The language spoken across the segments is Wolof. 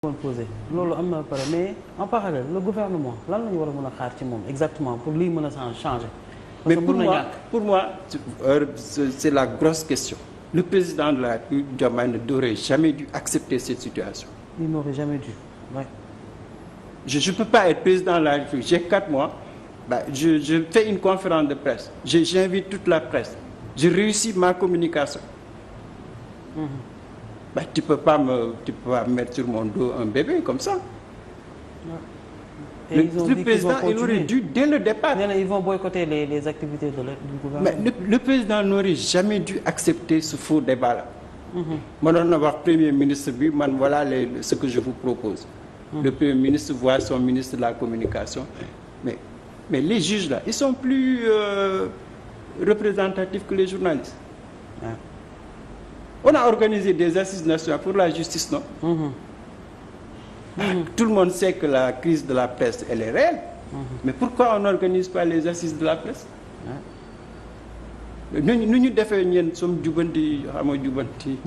posé loolu am na pare mais en parallèle le gouvernement lan la ñu war a mën a xaar ci moom exactement pour lii mën a changer. Mais pour moi c'est la grosse question. Le président de la République Diomaye ne devrait jamais dû accepter cette situation. Il n'aurait jamais dû. Ouais. Je ne peux pas être président de la République. J'ai 4 mois. Je fais une conférence de presse. J'invite toute la presse. Je réussis ma communication. Tu peux pas mettre sur mon dos un bébé comme ça. Et le président, il aurait dû, dès le départ. Ils vont boycotter les activités du gouvernement. Mais le président n'aurait jamais dû accepter ce faux débat-là. Madame la Premier ministre, voilà ce que je vous propose. Le Premier ministre voit son ministre de la Communication. Mais les juges, là, ils sont plus représentatifs que les journalistes. On a organisé des assises nationales pour la justice, non? Tout le monde sait que la crise de la presse, elle est réelle. Mais pourquoi on n'organise pas les assises de la presse? Nous defee ñeen som jubanti xamoo jubanti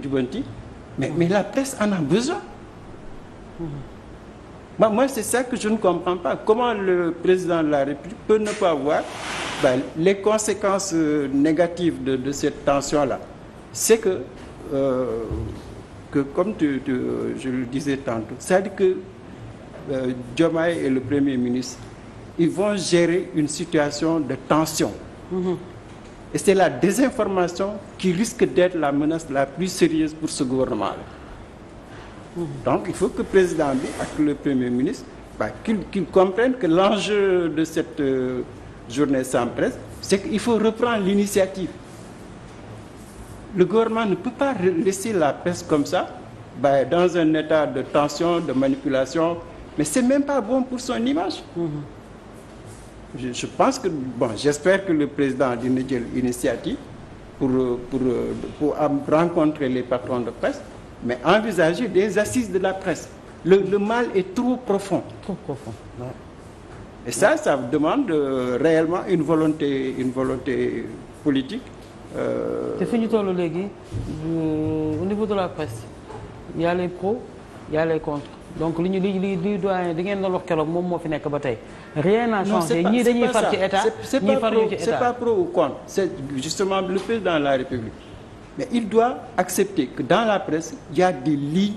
jubanti mais la presse en a besoin. Moi c'est ça que je ne comprends pas. Comment le président de la République peut ne pas voir les conséquences négatives de cette tension-là. C'est que comme je le disais tantôt, c'est-à-dire que Diomaye et le Premier ministre, ils vont gérer une situation de tension. Et c'est la désinformation qui risque d'être la menace la plus sérieuse pour ce gouvernement-là. Donc il faut que le président et le Premier ministre qu'ils comprennent que l'enjeu de cette journée sans presse, c'est qu'il faut reprendre l'initiative. Le gouvernement ne peut pas laisser la presse comme ça, dans un état de tension, de manipulation, mais c'est même pas bon pour son image. Je pense que, j'espère que le président dina jël initiative pour rencontrer les patrons de presse, mais envisager des assises de la presse. Le mal est trop profond. Trop profond. Ouais. Et ça demande réellement une volonté politique. te fi ñu toll léegi au niveau de la presse il y a les pros il y a les contre donc li doyen di ngeen doon wax keroog moom moo fi nekk ba tey. Rien n'a changé ñii dañuy far ci état ñii faruñu ci état. C'est pas pro ou contre, c'est justement le président de la République. Mais il doit accepter que dans la presse il y a des lignes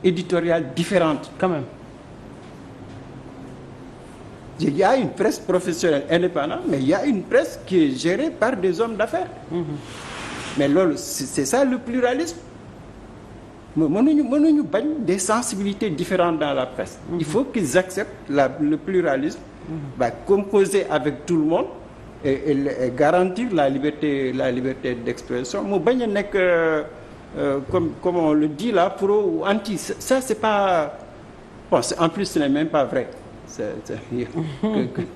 éditoriales différentes. Quand même. Il y a une presse professionnelle indépendante, mais il y a une presse qui est gérée par des hommes d'affaires. Mais c'est ça le pluralisme. Mënuñu bañ des sensibilités différentes dans la presse. Il faut qu'ils acceptent le pluralisme, composer avec tout le monde et garantir la liberté d'expression. Mu bañ a nekk comme on le dit là, pro ou anti. Ça c'est pas en plus ce n'est même pas vrai.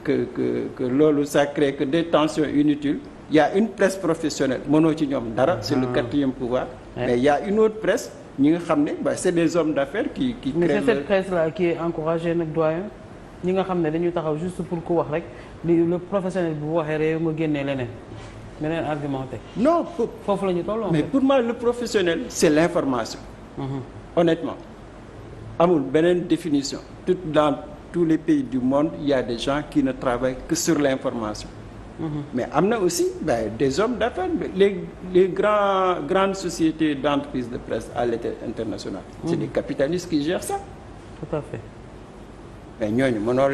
Que loolu ça crée que des tensions inutiles. Il y a une presse professionnelle mënoo ci ñoom dara, c'est le 4e pouvoir. Mais il y a une autre presse ñi nga xam ne c'est des hommes d'affaires qui mais c'est cette presse là qui est encouragée nag doyen ñi nga xam ne dañuy taxaw juste pour ku wax rek le professionnel bu waxee réew nga génnee leneen beneen argumenté. Non foofu la ñu toll. Mais pour moi le professionnel c'est l'information. Honnêtement amul beneen définition. Dans tous les pays du monde il y a des gens qui ne travaillent que sur l'information. Mais am na aussi des hommes d'affaires, les grandes sociétés d'entreprises de presse à l'échelle internationale. C'est des capitalistes qui gèrent ça. Tout à fait. Mais ñooñu mënoo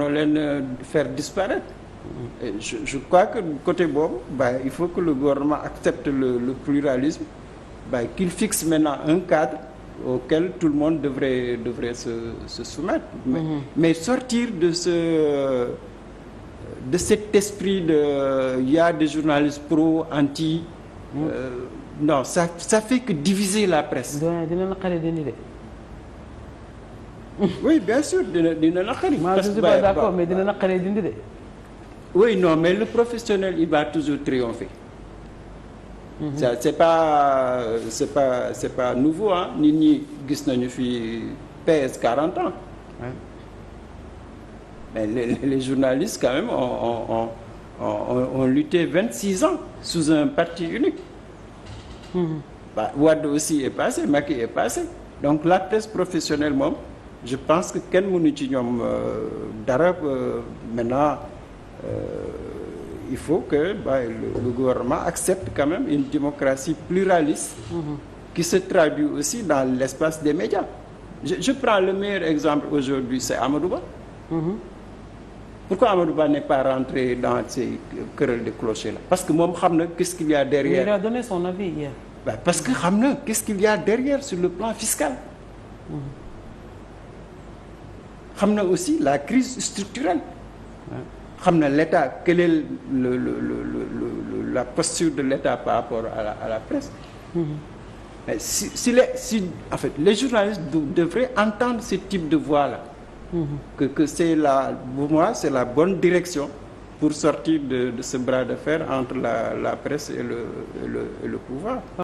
leen faire disparaître. Et je crois que côté boobu il faut que le gouvernement accepte le pluralisme, qu'il fixe maintenant un cadre auquel tout le monde devrait se soumettre. Mais sortir de cet esprit il y a des journalistes pro anti non ça fait que diviser la presse. dina naqari dindi de. Oui bien sûr dina naqari. Je suis pas d'accord mais dina naqari dindi de. Oui non mais le professionnel il va toujours triompher. Ça c'est pas nouveau nit ñi gis nañu fi PS 40 ans. Mais les journalistes quand même ont lutté 26 ans sous un parti unique. Wade aussi est passé, Macky est passé. donc la presse professionnelle moom je pense que kenn mënu ci ñoom dara maintenant il faut que le gouvernement accepte quand même une démocratie pluraliste qui se traduit aussi dans l'espace des médias. Je prends le meilleur exemple aujourd'hui, c'est Amadou Ba. Pourquoi Amadou Ba n'est pas rentré dans ces querelles de clocher là? Parce que moom xam na qu'est-ce qu'il y a derrière. Il a donné son avis hier. Parce que xam na qu'est-ce qu'il y a derrière sur le plan fiscal. Xam na aussi la crise structurelle. Xam na l'État, quelle est la posture de l'État par rapport à la presse. Mais si en fait les journalistes devraient entendre ce type de voix-là. Que c'est pour moi c'est la bonne direction pour sortir de ce bras de fer entre la presse et le pouvoir.